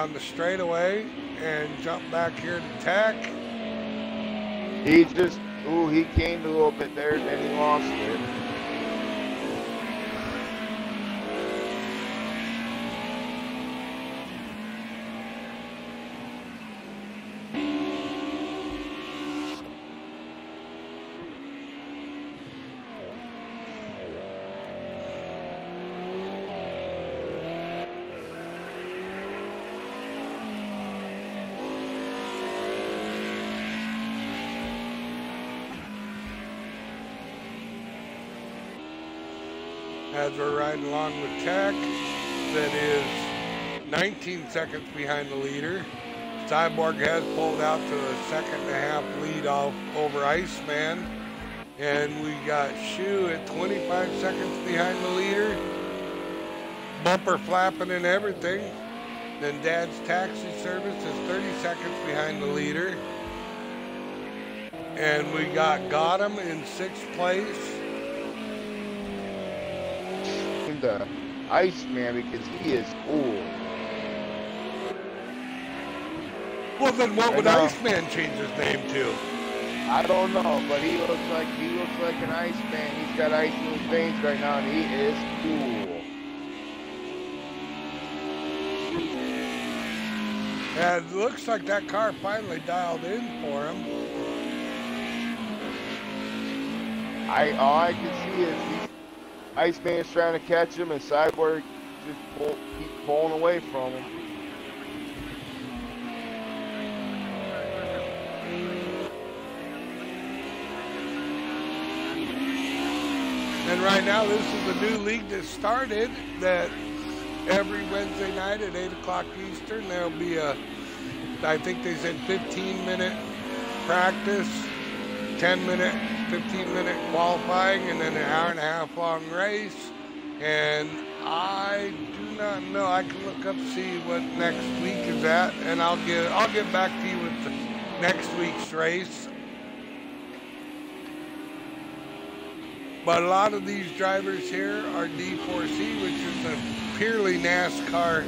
on the straightaway and jump back here to Tech. He just, he gained a little bit there, then he lost it. As we're riding along with Tech, that is 19 seconds behind the leader. Cyborg has pulled out to a 1.5 lead off over Iceman. And we got Shoe at 25 seconds behind the leader. Bumper flapping and everything. Then Dad's Taxi Service is 30 seconds behind the leader. And we got him in 6th place. The Iceman, because he is cool. Well, then what would Iceman change his name to? I don't know, but he looks like an Iceman. He's got ice in his veins right now, and he is cool. And it looks like that car finally dialed in for him. All I can see is Iceman's trying to catch him, and Cyborg just keep pulling away from him. And right now, this is a new league that started that every Wednesday night at 8 o'clock Eastern, there'll be I think they said 15-minute practice, 10-minute, 15-minute qualifying, and then an 1.5 hour long race. And I do not know. I can look up, see what next week is at, and I'll get back to you with the next week's race. But a lot of these drivers here are D4C, which is a purely NASCAR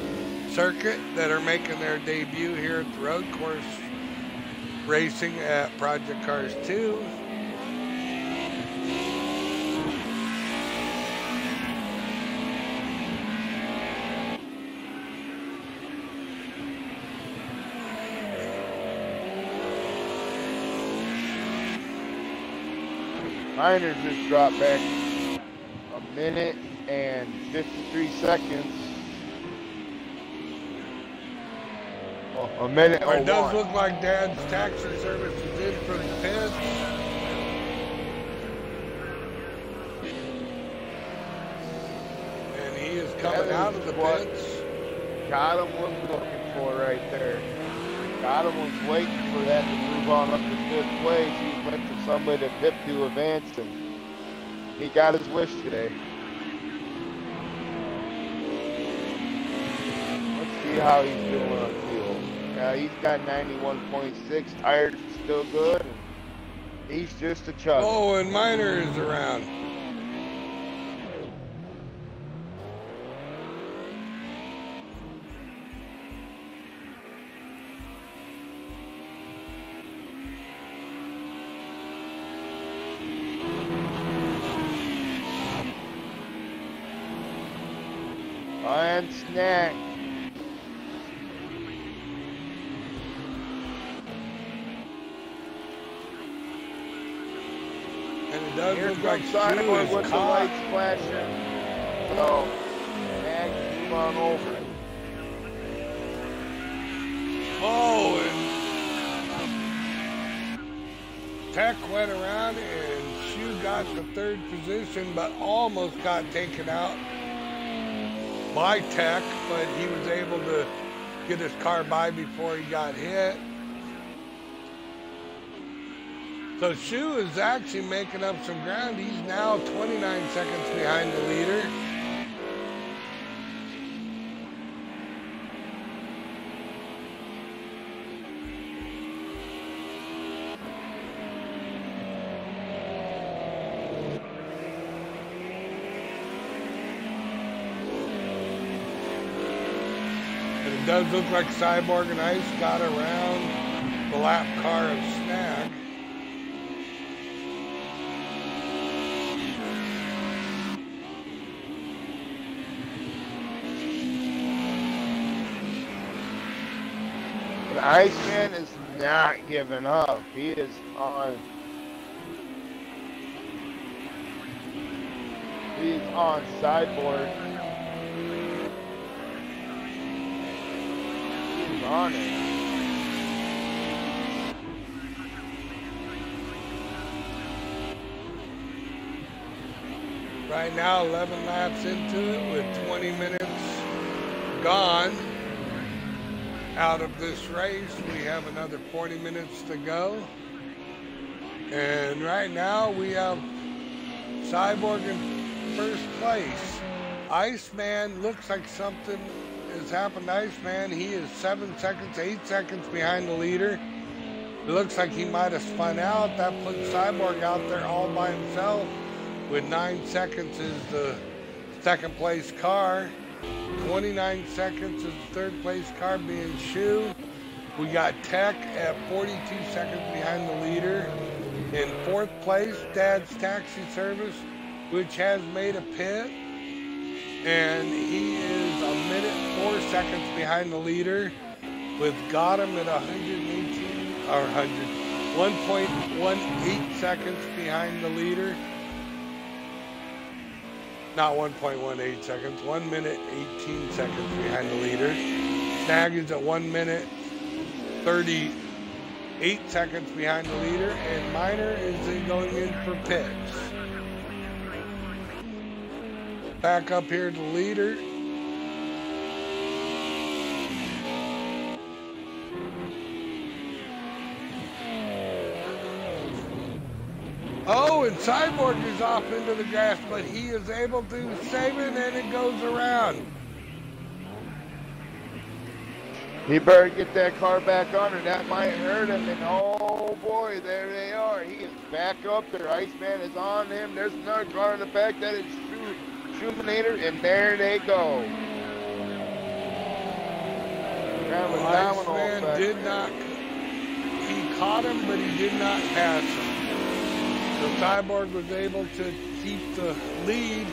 circuit, that are making their debut here at the road course racing at Project Cars 2. Miners just dropped back 1 minute and 53 seconds. Oh, 1 minute. It does look like Dad's Taxi Service is in for the pits. And he is coming out of the pits. Got him was looking for right there. Got him was waiting for that to move on up to 5th place. He went for somebody to pit to advance, and he got his wish today. Let's see how he's doing on fuel. He's got 91.6. Tires are still good. And he's just a chug. Oh, and Miner is around. And snack. And it does look like Cyborg Shoe with is the caught. lights flashing. So, snack, move on over. Oh, and Tech went around and Shoe got the 3rd position, but almost got taken out by Tech, but he was able to get his car by before he got hit. So Shoe is actually making up some ground. He's now 29 seconds behind the leader. It does look like Cyborg and Ice got around the lap car of Snag. But Iceman is not giving up. He is on. He's on Cyborg. He's on it. Right now, 11 laps into it with 20 minutes gone out of this race. We have another 40 minutes to go. And right now we have Cyborg in first place. Iceman looks like something has happened to Iceman. He is 7 seconds, 8 seconds behind the leader. It looks like he might have spun out. That puts Cyborg out there all by himself with 9 seconds is the second place car. 29 seconds is the third place car being Shoe. We got Tech at 42 seconds behind the leader. In fourth place, Dad's Taxi Service, which has made a pit. And he is a minute 4 seconds behind the leader with Gotham at 118 or 1.18 seconds behind the leader. Not 1.18 seconds, 1 minute 18 seconds behind the leader. Snag is at 1 minute 38 seconds behind the leader, and Miner is going in for pits. Back up here to the leader. Oh, and Cyborg is off into the grass, but he is able to save it, and it goes around. He better get that car back on, or that might hurt him. And oh boy, there they are. He is back up there. Iceman is on him. There's another car in the back. That is Shumanator, and there they go. Iceman did not. He caught him, but he did not pass him. So Cyborg was able to keep the lead,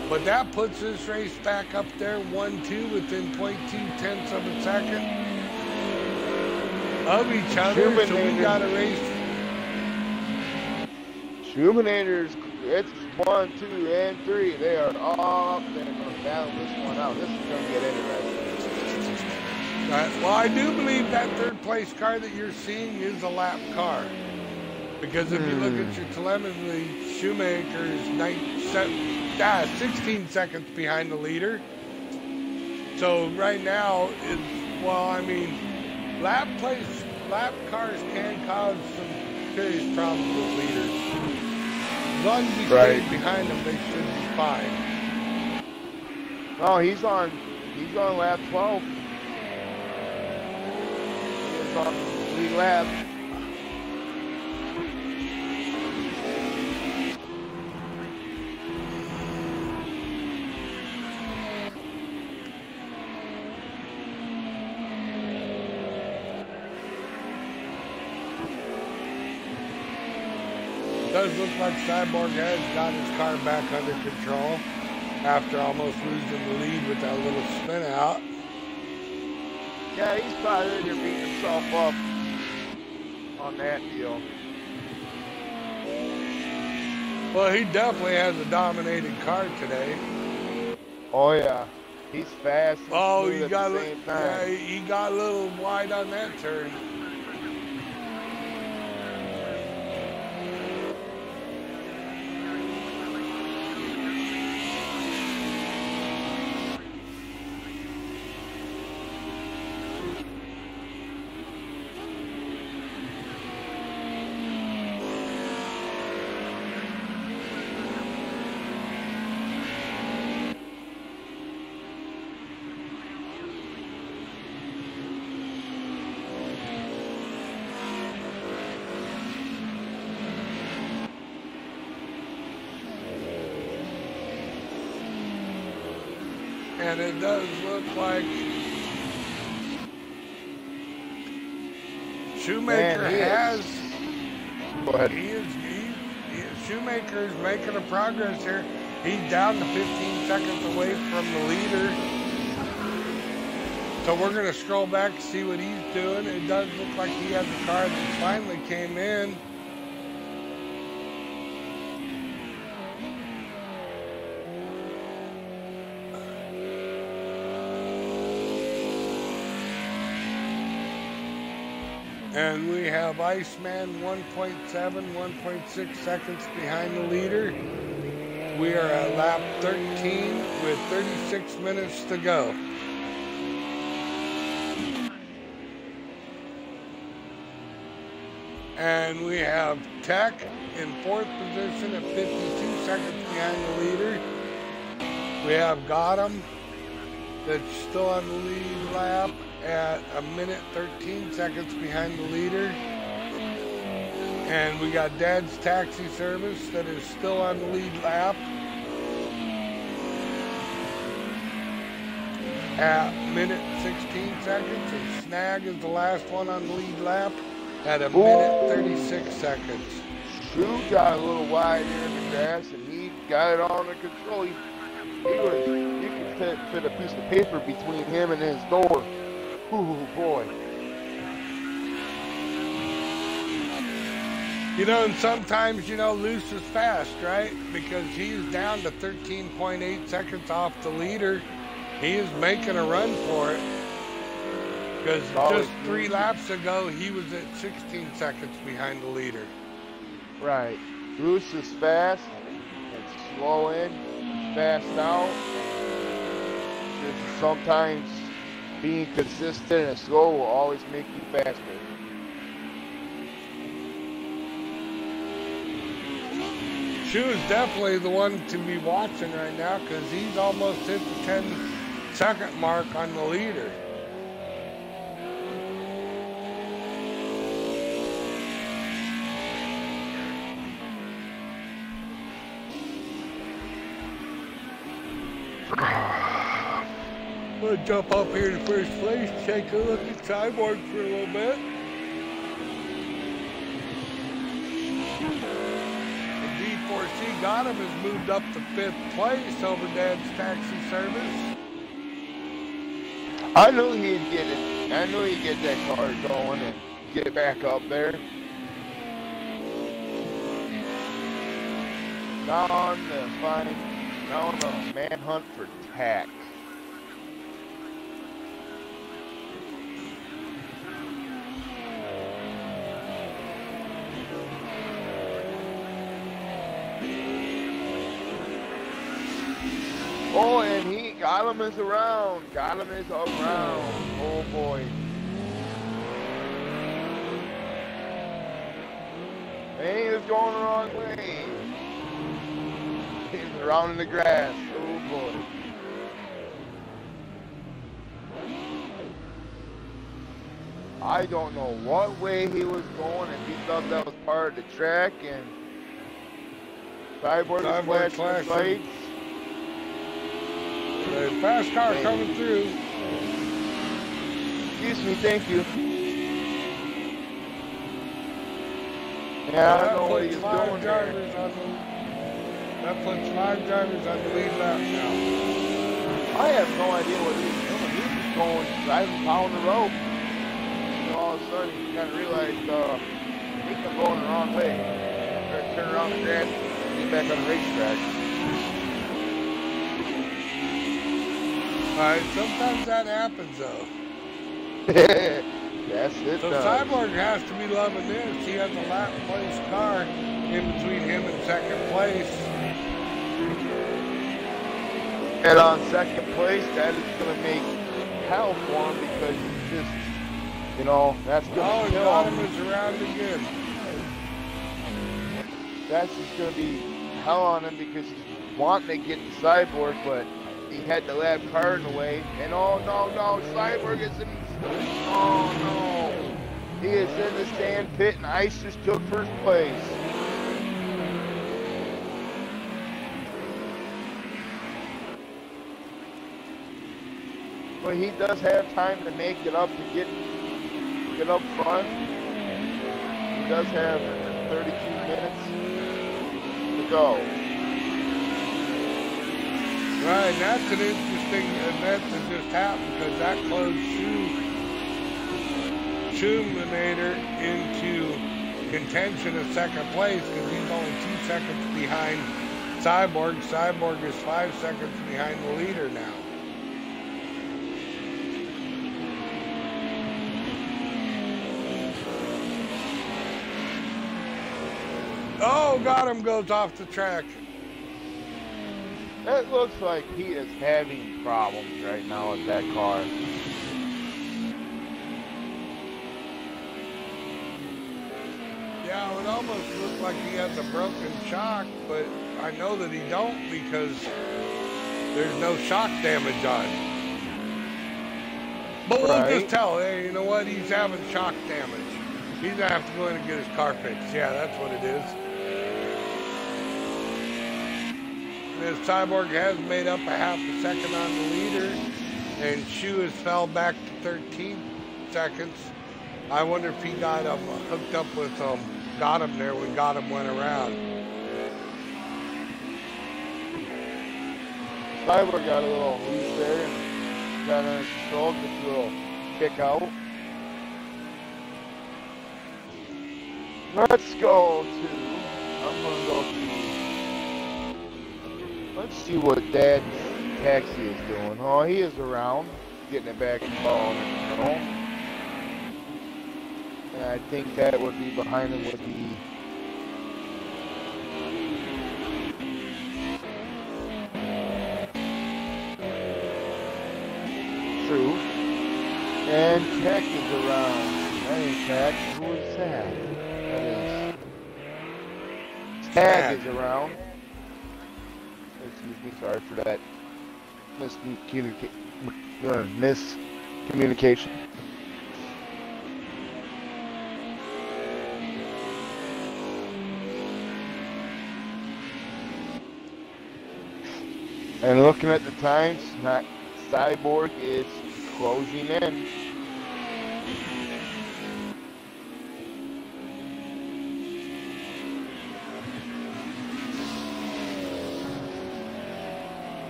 but that puts this race back up there 1-2 within 0.2 of a second of each other. So we got a race. Shumanators, it's 1, 2, and 3. They are all up there. They're going to battle this one out. This is going to get interesting. Right. Well, I do believe that third place car that you're seeing is a lap car. Because if you look at your telemetry, Shoemaker is 16 seconds behind the leader. So right now, lap cars can cause some serious problems with leaders. As long as you stay behind them, they should be fine. Oh, he's on lap 12. He's on the lead lap. It does look like Cyborg has got his car back under control after almost losing the lead with that little spin out. Yeah, he's probably ready to beat himself up on that deal. Well, he definitely has a dominated car today. Oh yeah, he's fast. Oh, he got a little wide on that turn. And it does look like Shoemaker has. Go ahead. Shoemaker's making a progress here. He's down to 15 seconds away from the leader. So we're going to scroll back to see what he's doing. It does look like he has a car that finally came in. And we have Iceman 1.7, 1.6 seconds behind the leader. We are at lap 13 with 36 minutes to go. And we have Tech in 4th position at 52 seconds behind the leader. We have Gotham that's still on the lead lap at 1 minute 13 seconds behind the leader. And we got Dad's Taxi Service that is still on the lead lap at 1 minute 16 seconds. And Snag is the last one on the lead lap at 1 minute 36 seconds. Shoe got a little wide here in the grass, and he got it all under control. You could fit a piece of paper between him and his door. Ooh, boy. You know, and sometimes, you know, loose is fast, right? Because he's down to 13.8 seconds off the leader. He is making a run for it. Because just 3 laps ago, he was at 16 seconds behind the leader. Right. Loose is fast and slow in, fast out. Just sometimes being consistent and slow will always make you faster. Shu is definitely the one to be watching right now because he's almost hit the 10-second mark on the leader. I'm going to jump up here to first place, take a look at Cyborg for a little bit. The D4C Gotham has moved up to 5th place over Dad's Taxi Service. I knew he'd get it. I knew he'd get that car going and get it back up there. Now on the manhunt for Tack. Oh, and Gotham is around. Gotham is around. Oh boy. And he was going the wrong way. He's around in the grass. Oh boy. I don't know what way he was going, and he thought that was part of the track, and Cyborg was flashing his lights. The fast car coming through. Excuse me, thank you. Yeah, I don't know what he's doing there. That puts 5 drivers on the lead lap now. I have no idea what he was doing. He was just going, driving down the road. And all of a sudden, he kind of realized he's going the wrong way. Better turn around the grass and get back on the racetrack. Alright, sometimes that happens though. Yes, it so does. Cyborg has to be loving this. He has a lap place car in between him and 2nd place. And on 2nd place, that is going to make hell for him because he's just, you know, that's going to kill him. Is around again. That's just going to be hell on him because he's wanting to get the Cyborg, but he had the lap car in the way. And oh no, Cyborg is in, oh no. He is in the sand pit and Ice just took 1st place. But he does have time to make it up to get up front. does have 32 minutes to go. Right, and that's an interesting event that just happened because that closed Schumacher into contention of second place because he's only 2 seconds behind Cyborg. Cyborg is 5 seconds behind the leader now. Oh, got him, goes off the track. It looks like he is having problems right now with that car. Yeah, it almost looks like he has a broken shock, but I know that he don't because there's no shock damage on it. But we'll just tell, hey, you know what? He's having shock damage. He's going to have to go in and get his car fixed. Yeah, that's what it is. And his Cyborg has made up a half a second on the leader, and Shu has fell back to 13 seconds. I wonder if he got hooked up with got him there when got him went around. Cyborg got a little loose there and got under control, just a little kick out. Let's go to, I'm going to go to, let's see what Dad's taxi is doing. Oh, he is around, getting it back and ball under control. And I think that would be behind him would be True. And Tech is around. That ain't Tech. Who is that? That is Tag is around. Excuse me, sorry for that miscommunication. And looking at the times, Cyborg is closing in.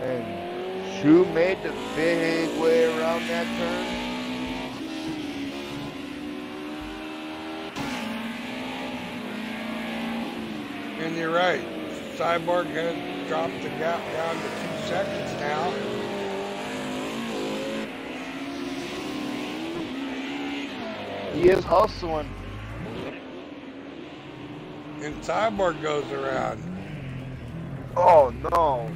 And Shu made the big way around that turn. And you're right. Cyborg has dropped the gap down to 2 seconds now. He is hustling. And Cyborg goes around. Oh no.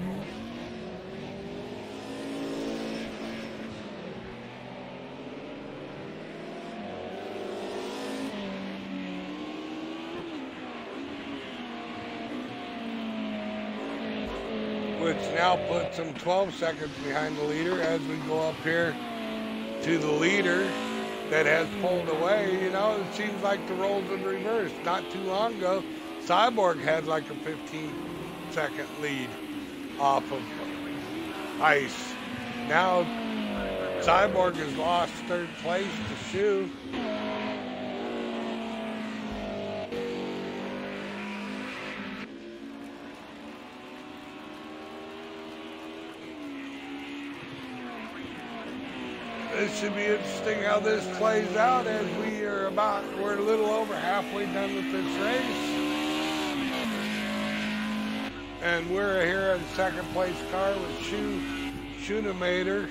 Which now puts him 12 seconds behind the leader as we go up here to the leader that has pulled away. You know, it seems like the roles in reverse. Not too long ago, Cyborg had like a 15-second lead off of Ice. Now, Cyborg has lost third place to Shu. It should be interesting how this plays out as we're a little over halfway done with this race. And we're here in second place car with Schoonemaker.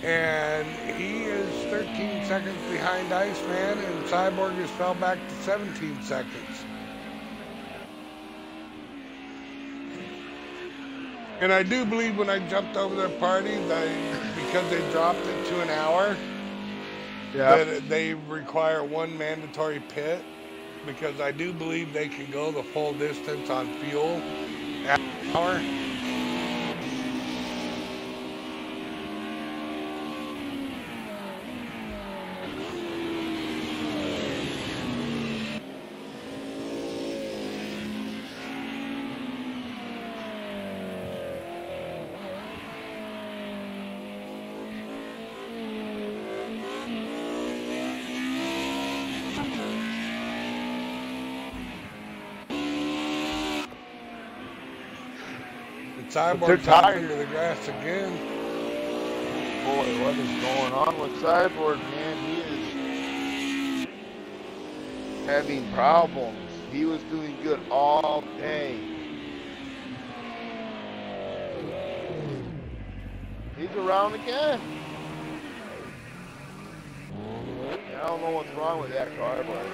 And he is 13 seconds behind Iceman, and Cyborg has fell back to 17 seconds. And I do believe when I jumped over their party, because they dropped it to an hour, that they require one mandatory pit, because I do believe they can go the full distance on fuel at an hour. Cyborg's out into the grass again. Boy, what is going on with Cyborg, man? He is having problems. He was doing good all day. He's around again. I don't know what's wrong with that car, but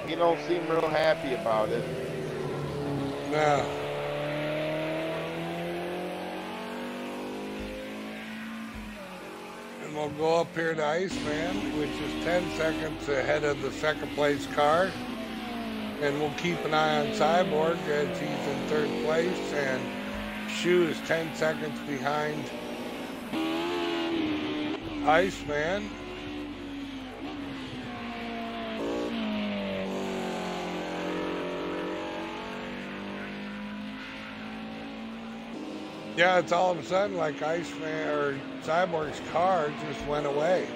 he don't seem real happy about it. No. And we'll go up here to Iceman, which is 10 seconds ahead of the second place car. And we'll keep an eye on Cyborg as he's in third place, and Shu is 10 seconds behind Iceman. Yeah, it's all of a sudden like Iceman or Cyborg's car just went away.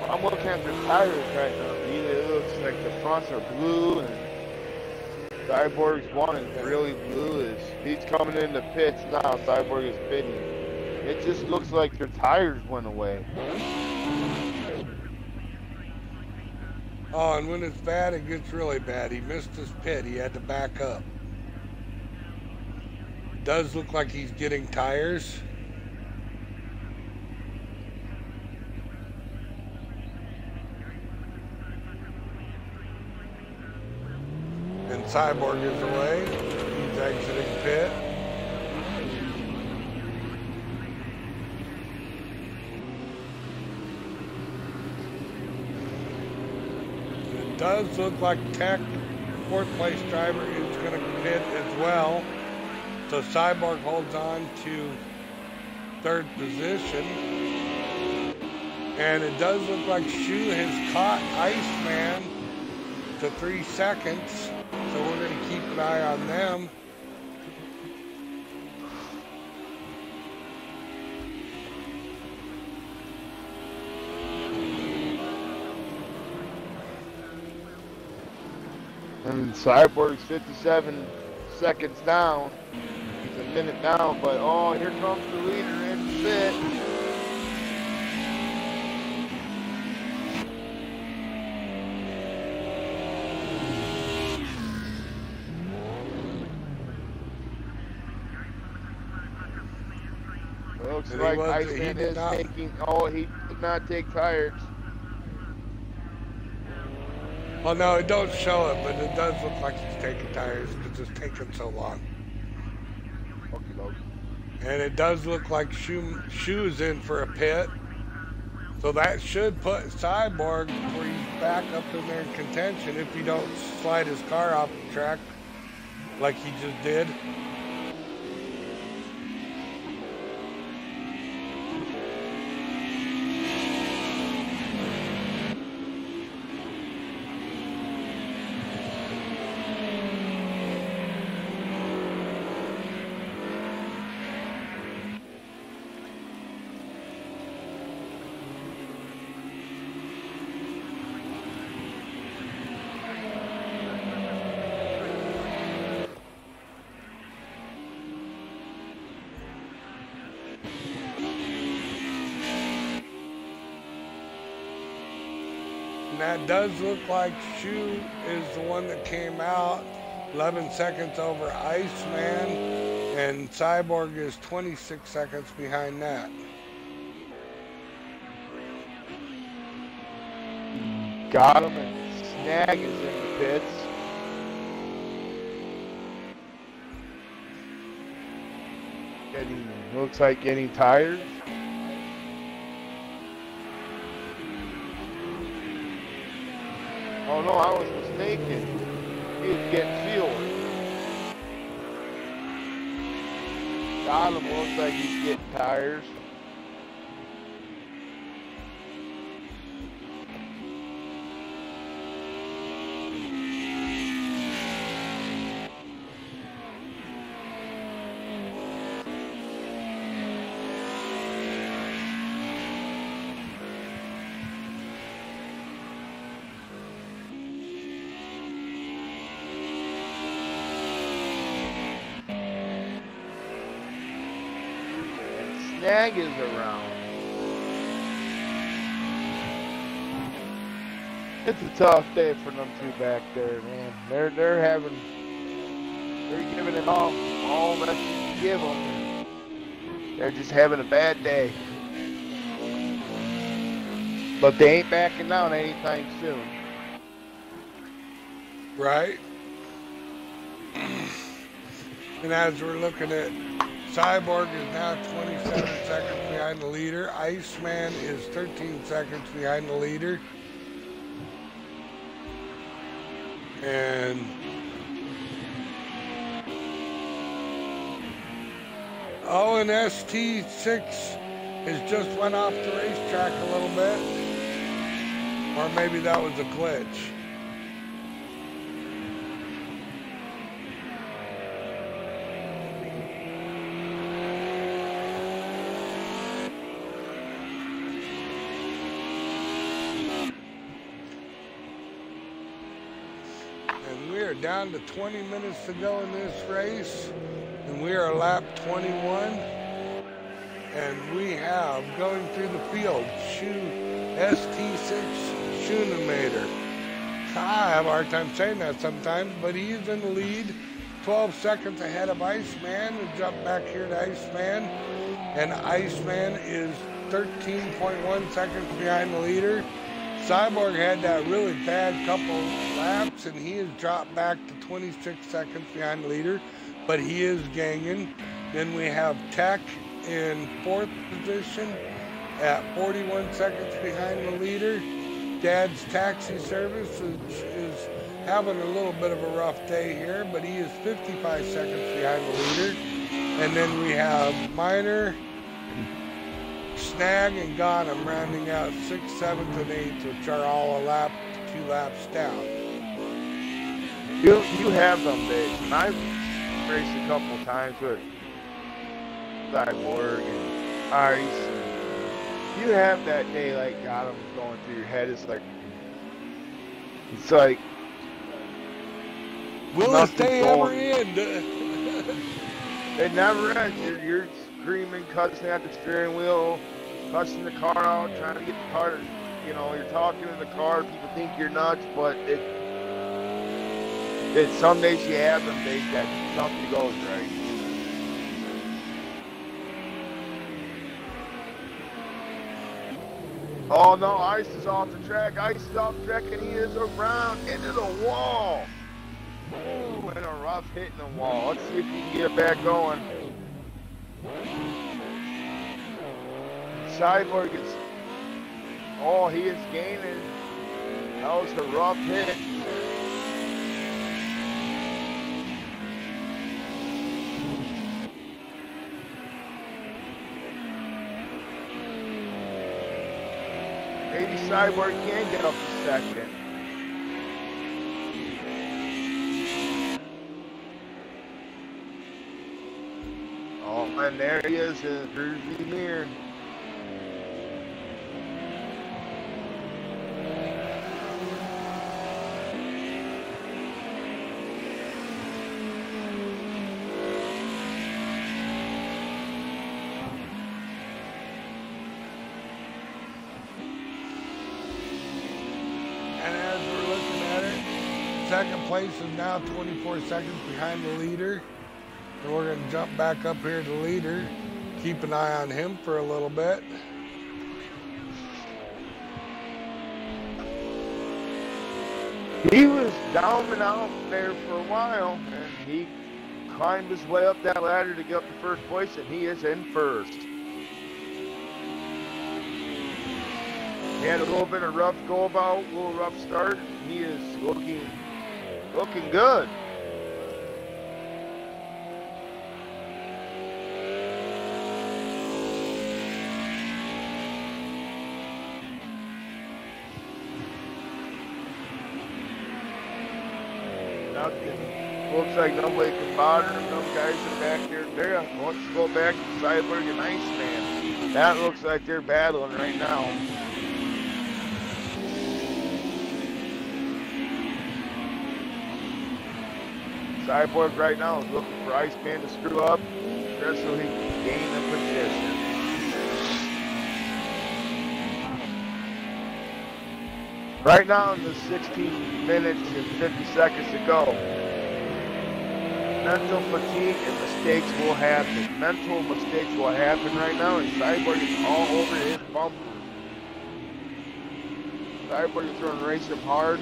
I'm looking at the tires right now. It looks like the fronts are blue and Cyborg's one is really blue. He's coming in the pits now. Cyborg is pitting. It just looks like their tires went away. Oh, and when it's bad, it gets really bad. He missed his pit. He had to back up. It does look like he's getting tires. And Cyborg is away. He's exiting pit. It does look like Tech, fourth place driver, is going to pit as well. So Cyborg holds on to third position. And it does look like Shu has caught Iceman to 3 seconds. So we're going to keep an eye on them. And Cyborg's 57 seconds down. He's a minute down, but oh, here comes the leader in the pit. Looks like Iceman is taking, he did not take tires. Well, no, it don't show it, but it does look like he's taking tires because it's taking so long. And it does look like Shu's in for a pit. So that should put Cyborg where he's back up in there in contention if he don't slide his car off the track like he just did. And that does look like Shu is the one that came out 11 seconds over Iceman, and Cyborg is 26 seconds behind that. Got him, and Snag is in the pits. Looks like getting tires. Oh no, I was mistaken. He was getting fuel. Got him, looks like he's getting tires. Snag is around. It's a tough day for them two back there, man. They're giving it all that you can give them. They're just having a bad day. But they ain't backing down anytime soon. Right. And as we're looking at, Cyborg is now 27 seconds behind the leader. Iceman is 13 seconds behind the leader. And and ST6 has just went off the racetrack a little bit. Or maybe that was a glitch. We are down to 20 minutes to go in this race, and we are lap 21, and we have, going through the field, ST6 Schoonemaker. I have a hard time saying that sometimes, but he's in the lead, 12 seconds ahead of Iceman. We jump back here to Iceman, and Iceman is 13.1 seconds behind the leader. Cyborg had that really bad couple laps, and he has dropped back to 26 seconds behind the leader, but he is ganging. Then we have Tech in 4th position at 41 seconds behind the leader. Dad's Taxi Service is having a little bit of a rough day here, but he is 55 seconds behind the leader. And then we have Miner, Snag, and Ghanem rounding out 6th, 7th, and 8th, which are all a lap, 2 laps down. You have them days, and I've raced a couple times with Cyborg and Ice. And you have that day like Ghanem going through your head. It's like will this day ever end? It never ends. You're screaming, cussing at the steering wheel, cussing the car out, trying to get the car, you're talking to the car, people think you're nuts, but some days you have them days that something goes right. Oh no, Ice is off the track, and he is around into the wall. Ooh, and a rough hit in the wall. Let's see if he can get back going. Cyborg is, he is gaining. That was a rough hit. Maybe Cyborg can get up to second. And there he is in the rearview mirror. And as we're looking at it, second place is now 24 seconds behind the leader. And we're going to jump back up here to the leader, keep an eye on him for a little bit. He was down and out there for a while, and he climbed his way up that ladder to get up to first place, and he is in first. He had a little bit of rough go about, a little rough start. He is looking good. Looks like nobody can bother him. Those guys are back there. There, let's go back to Cyborg and Iceman. That looks like they're battling right now. Cyborg right now is looking for Iceman to screw up, just so he can gain the position. Right now in the 16 minutes and 50 seconds to go, mental fatigue and mistakes will happen. Mental mistakes will happen right now, and Cyborg is all over his bumper. Cyborg is going to race him hard.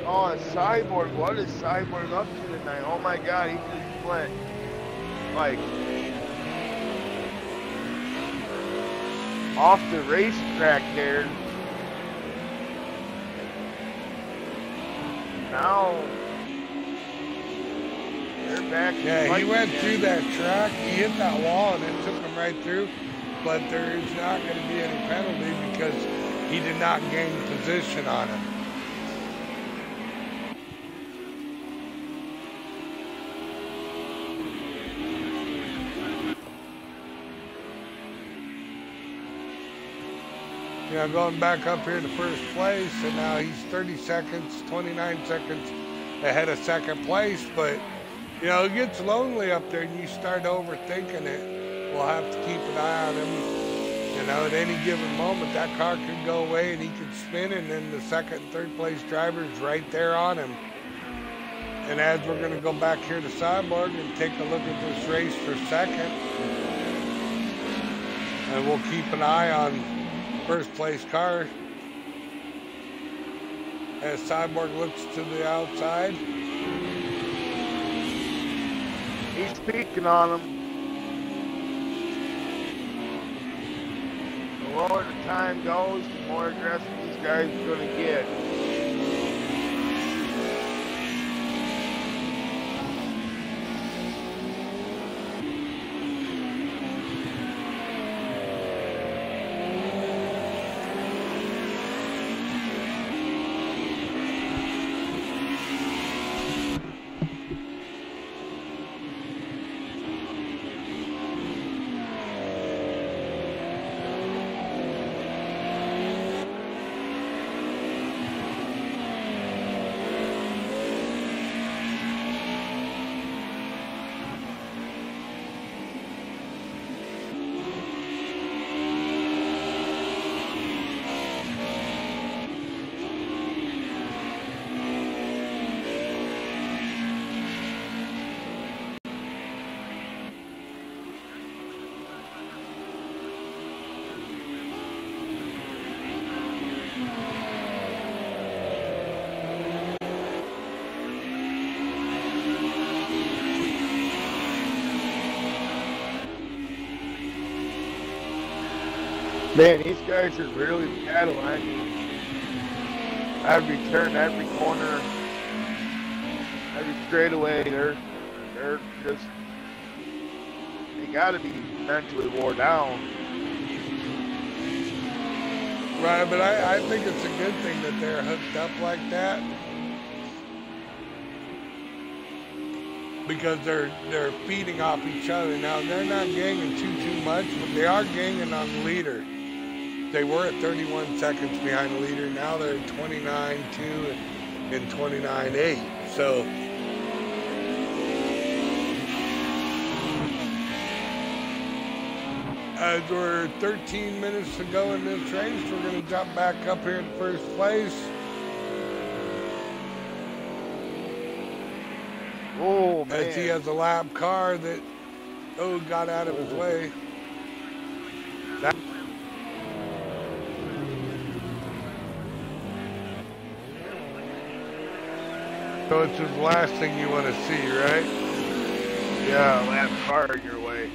Oh, and Cyborg, what is Cyborg up to tonight? Oh my God, he just went like off the racetrack there. Now they're back. Yeah, he went through that track. He hit that wall and it took him right through. But there is not going to be any penalty because he did not gain position on him. You know, going back up here to first place, and now he's 30 seconds, 29 seconds ahead of second place. But, you know, it gets lonely up there and you start overthinking it. We'll have to keep an eye on him. You know, at any given moment, that car could go away and he could spin, and then the second and third place driver's right there on him. And as we're going to go back here to Cyborg and take a look at this race for second, and we'll keep an eye on first place car as Cyborg looks to the outside. He's peeking on him. The lower the time goes, the more aggressive these guys are going to get. Man, these guys are really battling. I mean, every turn, every corner, every straightaway, they're just, they gotta be mentally wore down. Right, but I think it's a good thing that they're hooked up like that, because they're feeding off each other. Now, they're not ganging too much, but they are ganging on the leader. They were at 31 seconds behind the leader. Now they're at 29.2 and 29.8. So as we're 13 minutes to go in this race, we're going to jump back up here in first place. Oh, man. As he has a lap car that, got out of his way. So it's just the last thing you want to see, right? Yeah, lap car in your way.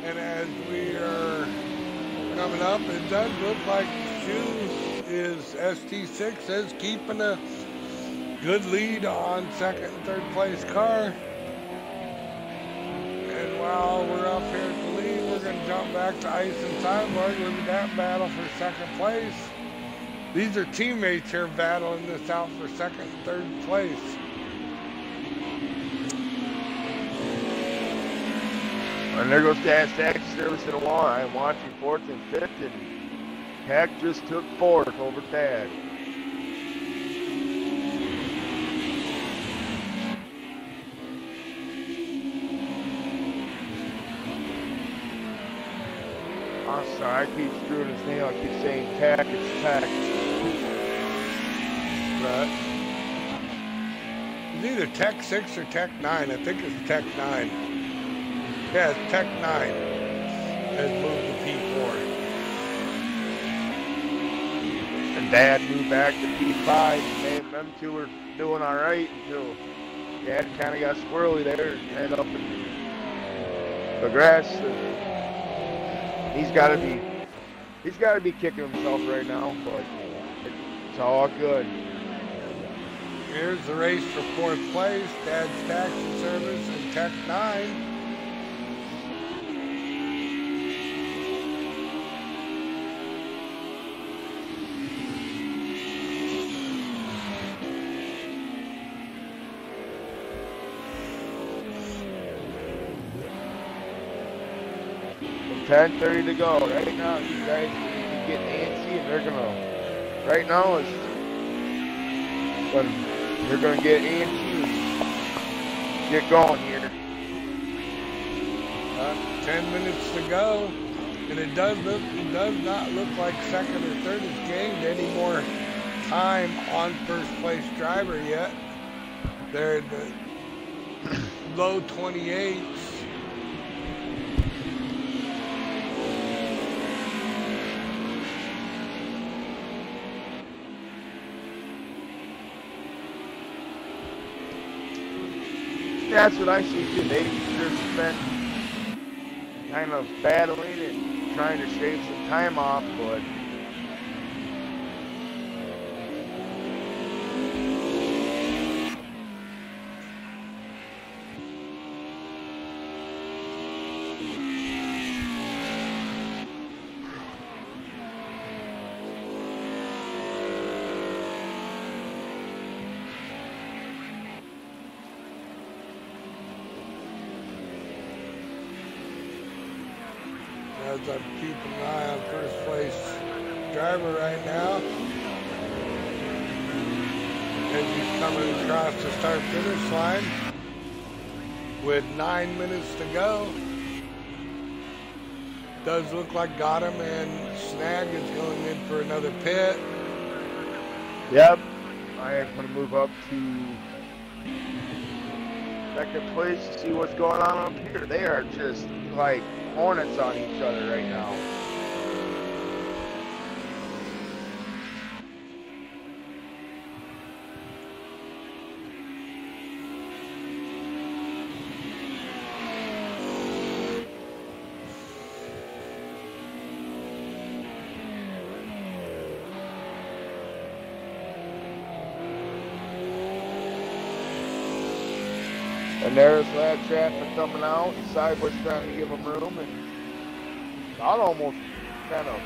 And as we are coming up, it does look like Shoes is ST6 is keeping a good lead on second and third place car. And while we're up here at the lead, we're going to jump back to Ice and Cyborg. Look at that battle for second place. These are teammates here battling this out for second and third place. And there goes Dad's taxi service in the wall. I'm watching fourth and fifth, and Heck just took fourth over Dad. I'm sorry, I keep screwing his name. I keep saying Tack, it's Tack. Right. It's either Tech 6 or Tech 9. I think it's Tech 9. Yeah, it's Tech 9 has moved to P4. And Dad moved back to P5. And them two were doing all right until Dad kind of got squirrely there and ended up in the grass. He's got to be kicking himself right now, but it's all good. Here's the race for fourth place. Dad's Taxi Service and Tech 9. From 10:30 to go. Right now, you guys are getting antsy, and they're gonna. Right now is when they're gonna get antsy and get going here. 10 minutes to go, and it does not look like second or third has gained any more time on first place driver yet. They're in the low 28s. That's what I see too. They just been kind of battling and trying to shave some time off, but as I'm keeping an eye on first place driver right now. As he's coming across the start-finish line with 9 minutes to go. Does look like got him, and Snag is going in for another pit. yep, I am going to move up to second place to see what's going on up here. They are just like hornets on each other right now. And there's that traffic coming out. The Cyber's trying to give them room, and I'll almost kind of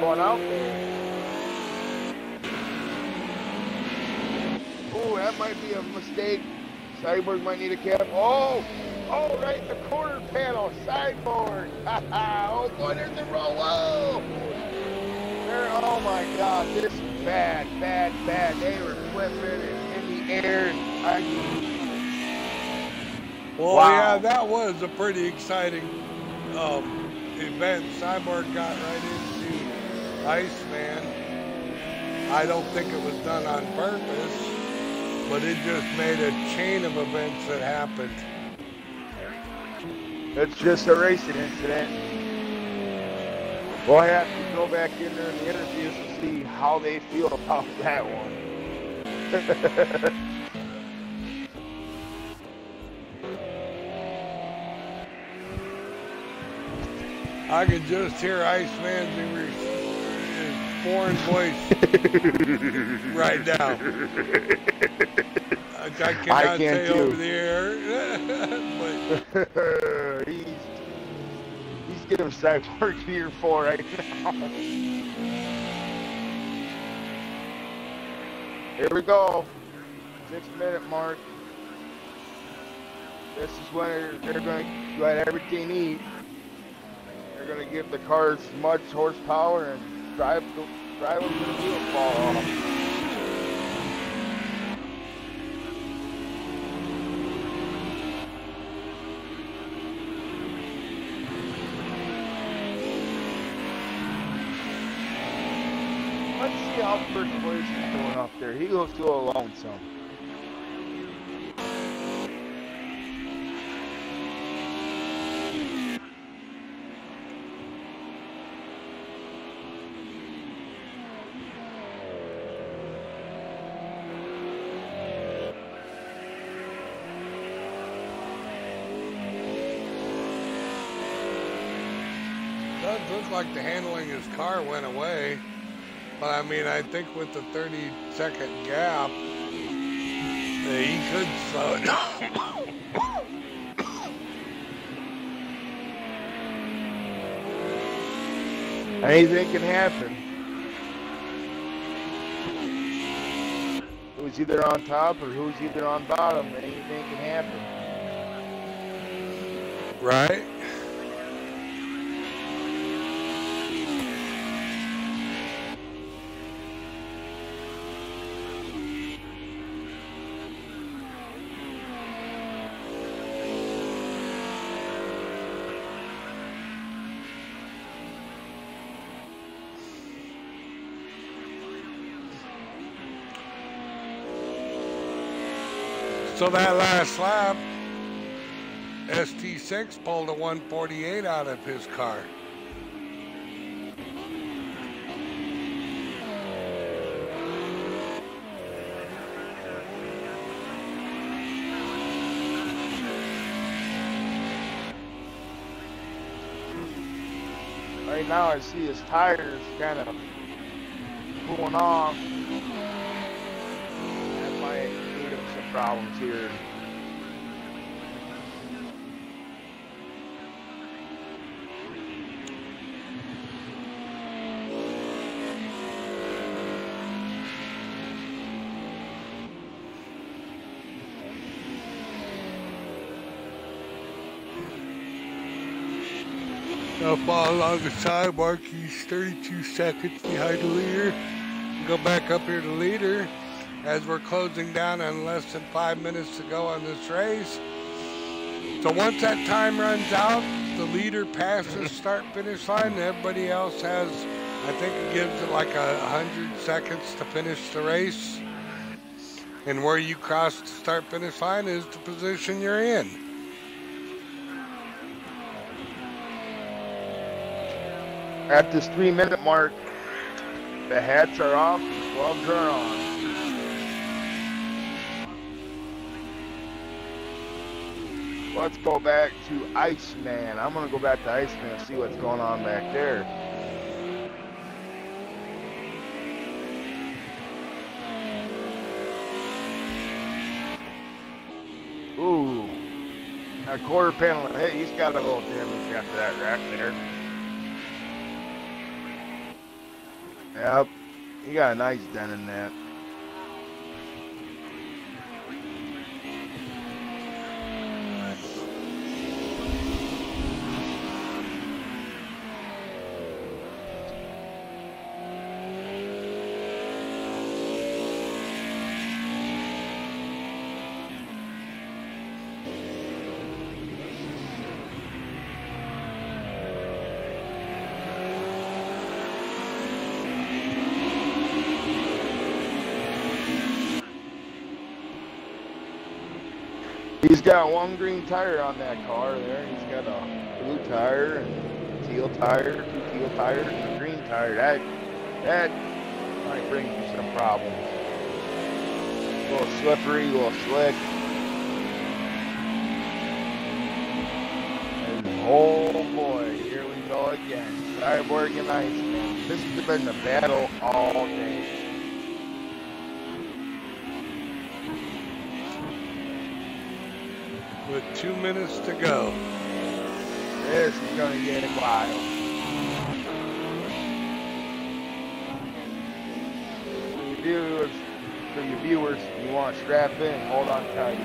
going out there. Oh, that might be a mistake. Cyborg might need a cap. Oh, right in the corner panel. Cyborg. Oh boy, there's a roll. Whoa. Oh my God, this is bad. They were flipping in the air. Well, wow. Yeah, that was a pretty exciting event. Cyborg got right into Iceman. I don't think it was done on purpose, but it just made a chain of events that happened. It's just a racing incident. We'll have to go back in there in the interviews to see how they feel about that one. I could just hear Iceman's foreign voice right now. I cannot say too. over the air, but he's getting Cyborg here for right now. Here we go. 6-minute mark. This is when they're going to let everything eat. They're going to give the cars as much horsepower and drive them to the wheels fall off. Let's see how first place is going up there. He goes to a lonesome. Does look like the handling of his car went away. But I mean, I think with the 30-second gap, he could slow it down. Anything can happen. Who's either on top or who's either on bottom. Anything can happen. Right? So that last lap, ST6 pulled a 148 out of his car. Right now I see his tires kind of pulling off. That might lead him some problems here. Now fall along the side mark, he's 32 seconds behind the leader. Go back up here to leader as we're closing down on less than 5 minutes to go on this race. So once that time runs out, the leader passes start-finish line, and everybody else has, I think it gives it like 100 seconds to finish the race. And where you cross the start-finish line is the position you're in. At this 3-minute mark, the hats are off, the gloves are on. Let's go back to Iceman. I'm going to go back to Iceman and see what's going on back there. Ooh, a quarter panel. Hey, he's got a little damage after that rack there. Yep, he got a nice dent in that. He's got one green tire on that car there. He's got a blue tire and teal tire, 2 teal tires, and a green tire. That might bring you some problems. A little slippery, a little slick. And oh boy, here we go again. Cyborg and Iceman. This has been the battle all day. With 2 minutes to go. This is going to get wild. We do for your viewers, you want to strap in, hold on tight.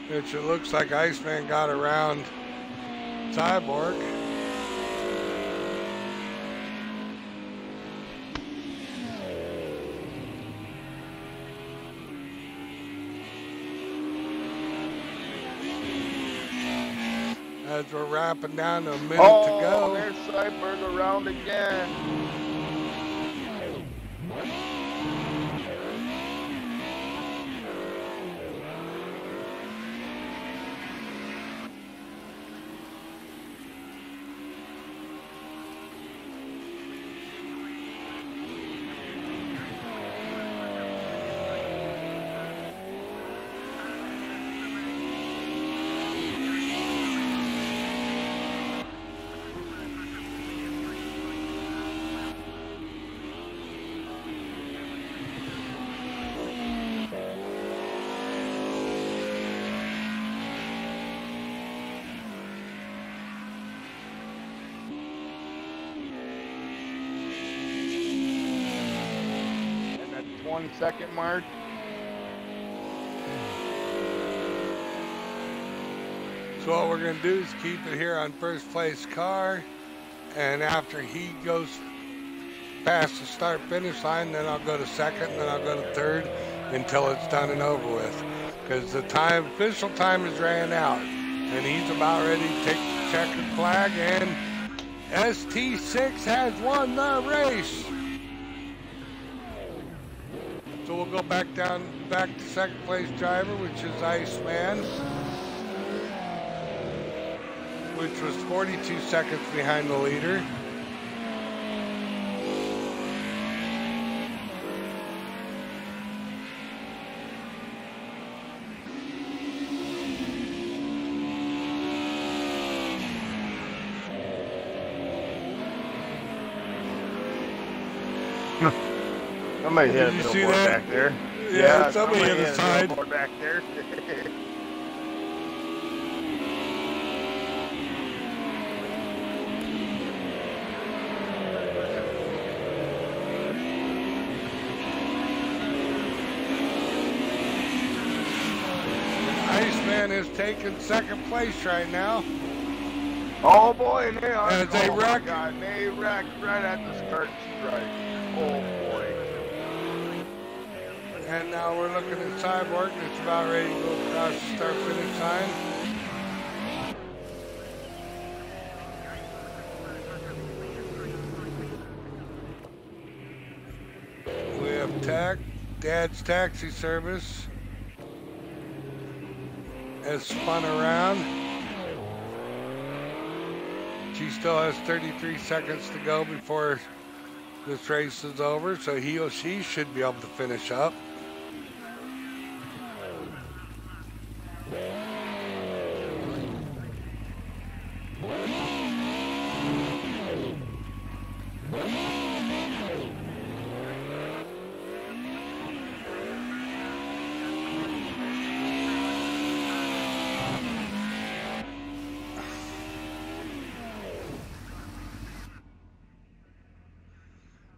Which it looks like Iceman got around Cyborg. As we're wrapping down to a minute to go. There's Cyborg around again. And that 20-second mark. So what we're going to do is keep it here on first place car, and after he goes past the start finish line, then I'll go to second, and then I'll go to third until it's done and over with. Because the official time is ran out, and he's about ready to take the checkered flag, and ST6 has won the race. So we'll go back to second place driver, which is Iceman, which was 42 seconds behind the leader. Somebody hit a billboard back there. Yeah, somebody hit the side. Billboard back there. Iceman is taking second place right now. Oh boy, and they are. As they wreck. My God, they wrecked right at the start strike. Oh boy. And now we're looking at Cyborg that's about ready to go across the start finish line. We have Dad's Taxi Service has spun around. She still has 33 seconds to go before this race is over, so he or she should be able to finish up.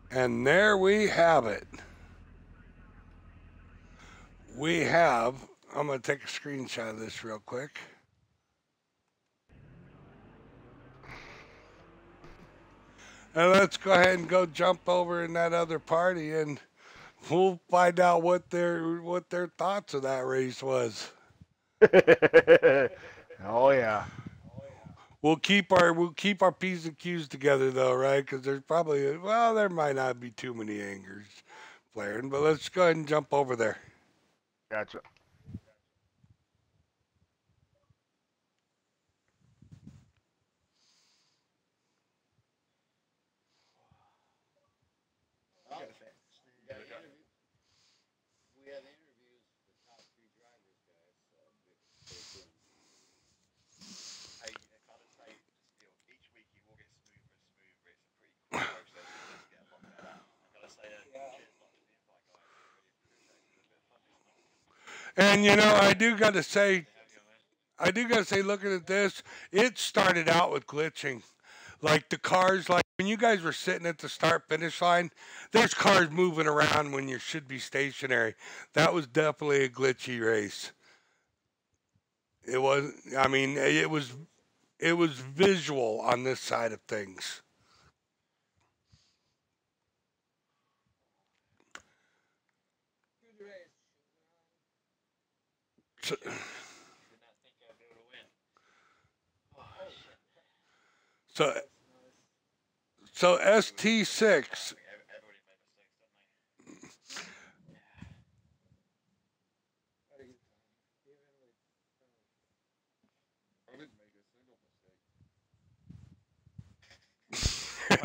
And there we have it. I'm going to take a screenshot of this real quick. And let's go ahead and go jump over in that other party, and we'll find out what their thoughts of that race was. Oh yeah. We'll keep our P's and Q's together though, right? Because there's probably there might not be too many angers flaring, but let's go ahead and jump over there. Gotcha. And I do gotta say, looking at this, it started out with glitching. Like the cars, like when you guys were sitting at the start finish line, there's cars moving around when you should be stationary. That was definitely a glitchy race. It was, I mean, it was visual on this side of things. So, so, so ST6.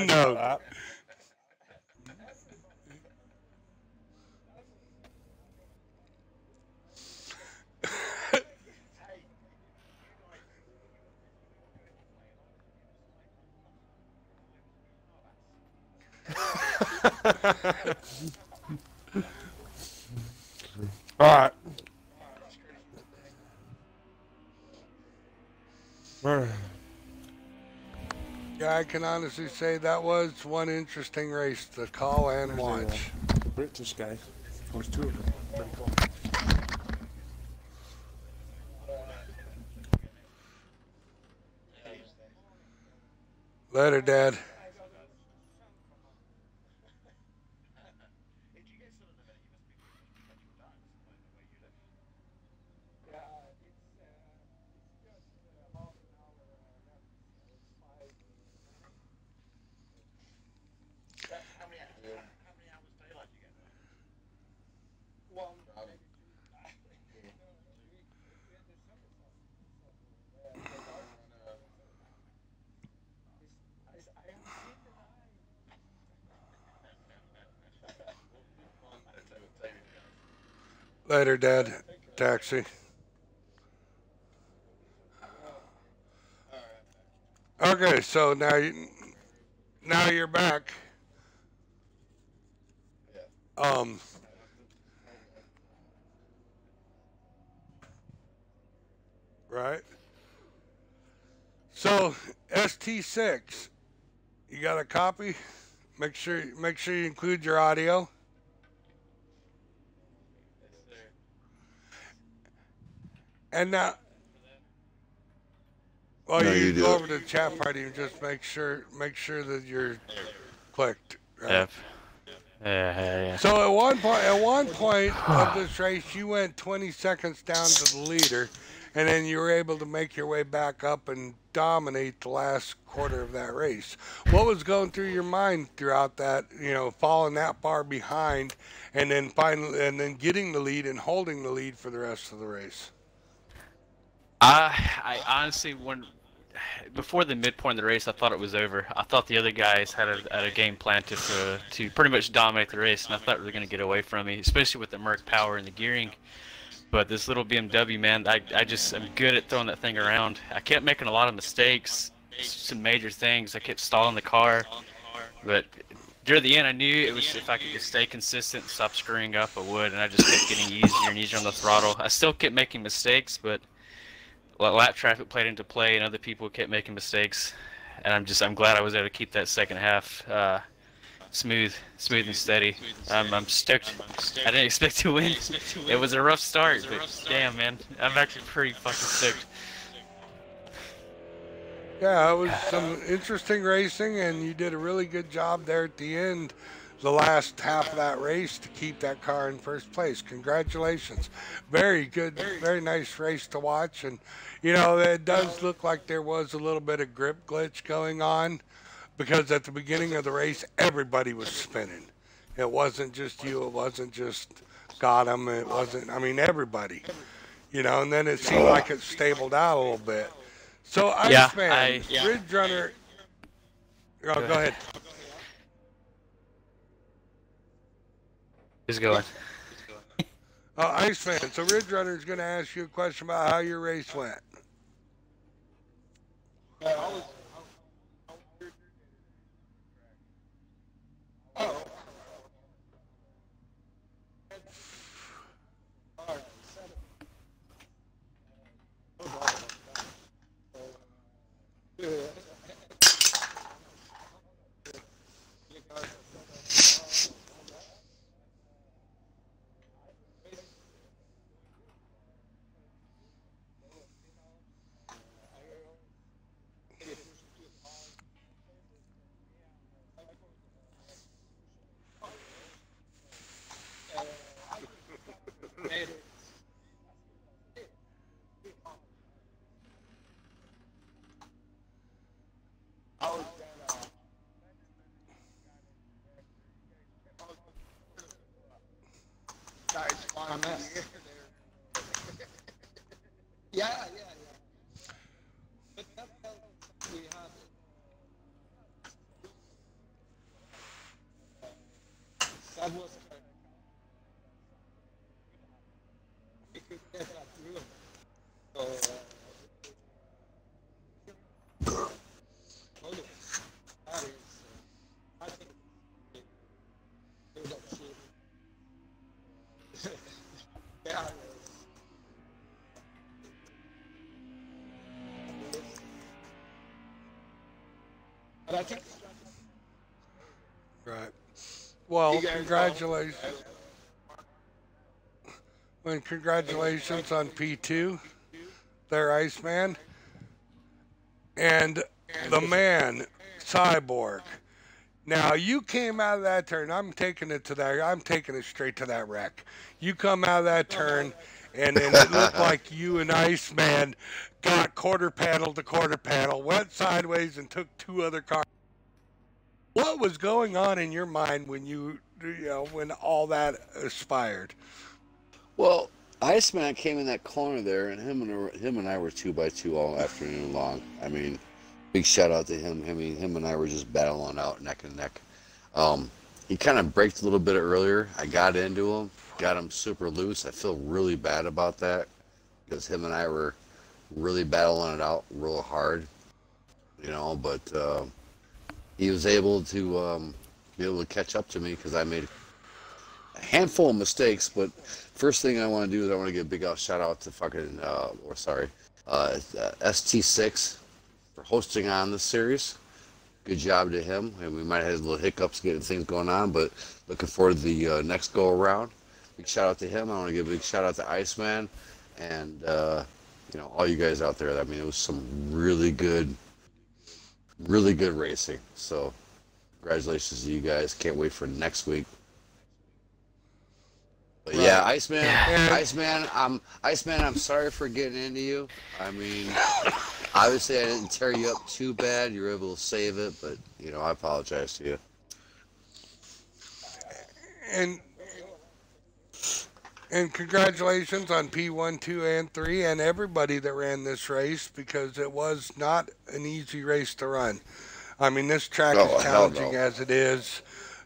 No. All right. All right. Yeah, I can honestly say that was one interesting race to call and There's watch. a British guy. There's two of them. Pretty cool. Later, Dad. Later, Dad. Taxi. Okay, so now you're back. Um, right. So ST6, you got a copy? Make sure you include your audio. And now, well, No, you you can go do it. over to the chat party and just make sure that you're clicked. Right. Yep. Yeah. So at one point of this race, you went 20 seconds down to the leader, and then you were able to make your way back up and dominate the last quarter of that race. What was going through your mind throughout that? Falling that far behind, and then getting the lead and holding the lead for the rest of the race. I honestly, before the midpoint of the race, I thought it was over. I thought the other guys had a game plan to pretty much dominate the race, and I thought they were going to get away from me, especially with the Merc power and the gearing. But this little BMW, man, I just am good at throwing that thing around. I kept making a lot of mistakes, some major things. I kept stalling the car, but near the end, I knew it was if I could just stay consistent and stop screwing up, I would. And I just kept getting easier and easier on the throttle. I still kept making mistakes, but lap traffic played into play, and other people kept making mistakes. And I'm glad I was able to keep that second half smooth and steady. I'm stoked. I didn't expect to win. It was a rough start, but damn, man, I'm actually pretty fucking stoked. Yeah, it was some interesting racing, and you did a really good job there at the end, the last half of that race, to keep that car in first place. Congratulations. Very good, very nice race to watch. And, it does look like there was a little bit of grip glitch going on, because at the beginning of the race, everybody was spinning. It wasn't just you, it wasn't just Gotham, it wasn't, I mean, everybody. And then it seemed like it stabled out a little bit. So, Yeah, Iceman, Ridge Runner. Oh, go ahead. Who's going? Iceman, so Ridge Runner is going to ask you a question about how your race went. Right. Well, congratulations. Well, congratulations on P2, there, Iceman. And the man, Cyborg. Now, you came out of that turn. I'm taking it straight to that wreck. You come out of that turn, and then it looked like you and Iceman got quarter panel to quarter panel, went sideways, and took two other cars. What was going on in your mind when when all that aspired? Well, Iceman came in that corner there, and him and I were 2x2 all afternoon long. I mean, big shout out to him. Him and I were just battling out neck and neck. He kind of braked a little bit earlier. I got into him, got him super loose. I feel really bad about that because him and I were really battling it out real hard, but he was able to be able to catch up to me because I made a handful of mistakes. But first thing I want to do is I want to give a big shout out to ST6 for hosting on this series. Good job to him. And we might have little hiccups getting things going on, but looking forward to the next go around. Big shout out to him. I want to give a big shout out to Iceman and all you guys out there. I mean, it was some really good racing. So congratulations to you guys. Can't wait for next week. But right. Yeah, Iceman, I'm sorry for getting into you. I mean, obviously I didn't tear you up too bad. You were able to save it, but I apologize to you. And congratulations on P1, 2, and 3, and everybody that ran this race, because it was not an easy race to run. I mean, this track is challenging as it is.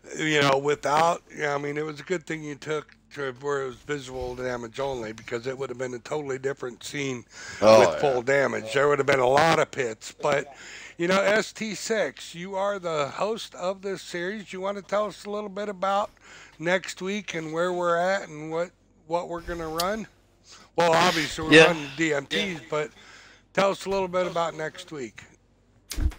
It was a good thing you took to where it was visual damage only, because it would have been a totally different scene with full damage. There would have been a lot of pits. But, ST6, you are the host of this series. You want to tell us a little bit about next week and where we're at and what we're going to run? Well, obviously we're running DMTs, but tell us a little bit about next week.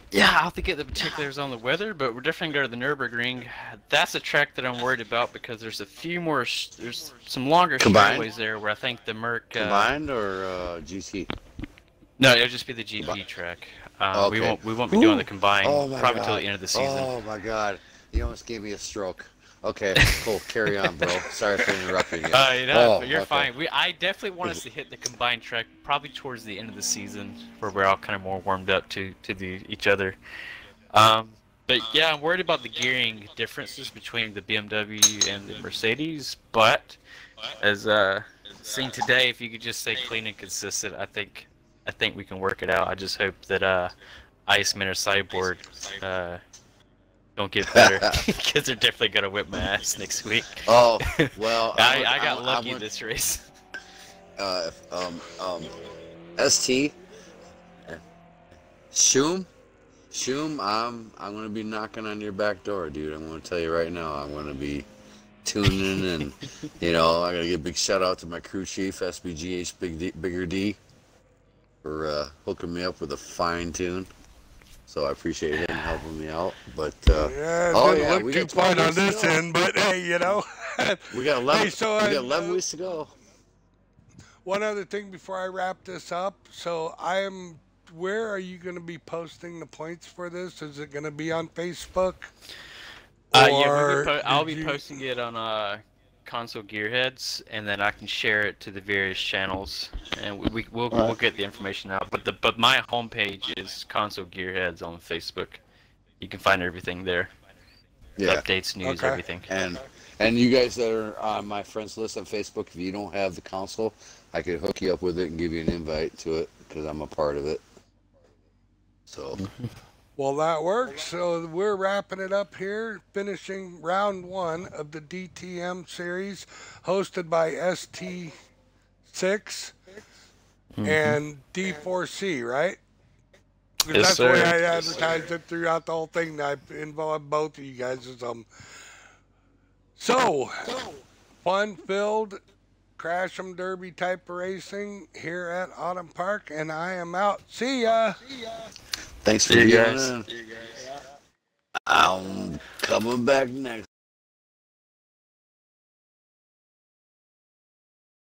Yeah, I'll have to get the particulars on the weather, but we're definitely going to the Nürburgring. That's a track that I'm worried about because there's there's some longer straightaways there where I think the Merc... Combined or GT? No, it'll just be the GP track. Okay. We won't be doing the combined probably until the end of the season. Oh my God, you almost gave me a stroke. Okay, cool. Carry on, bro. Sorry for interrupting you. You're fine. I definitely want us to hit the combined track probably towards the end of the season, where we're all kind of more warmed up to each other. But yeah, I'm worried about the gearing differences between the BMW and the Mercedes. But as seen today, if you could just stay clean and consistent, I think we can work it out. I just hope that Iceman or Cyborg don't get better, because they're definitely gonna whip my ass next week. Oh well, I got lucky this race. ST, Shoom, I'm gonna be knocking on your back door, dude. I'm gonna tell you right now. I'm gonna be tuning in, and I gotta give a big shout out to my crew chief SBGH Bigger D for hooking me up with a fine tune. So I appreciate him helping me out. But didn't look too fine on this end, but hey, we got 11 weeks to go. One other thing before I wrap this up. So where are you going to be posting the points for this? Is it going to be on Facebook? I'll be posting it on Console Gearheads, and then I can share it to the various channels, and we'll get the information out. But my homepage is Console Gearheads on Facebook. You can find everything there. Yeah. Updates, news, everything. And you guys that are on my friends list on Facebook, if you don't have the console, I could hook you up with it and give you an invite to it because I'm a part of it. So Well, that works. So we're wrapping it up here, finishing round 1 of the DTM series, hosted by ST6 and D4C, right? 'Cause Yes, that's the way sir. I advertised it throughout the whole thing. I involved both of you guys. So, fun-filled Crash'em Derby type of racing here at Autumn Park, and I am out. See ya! Thanks for See you being guys. in. I'm coming back next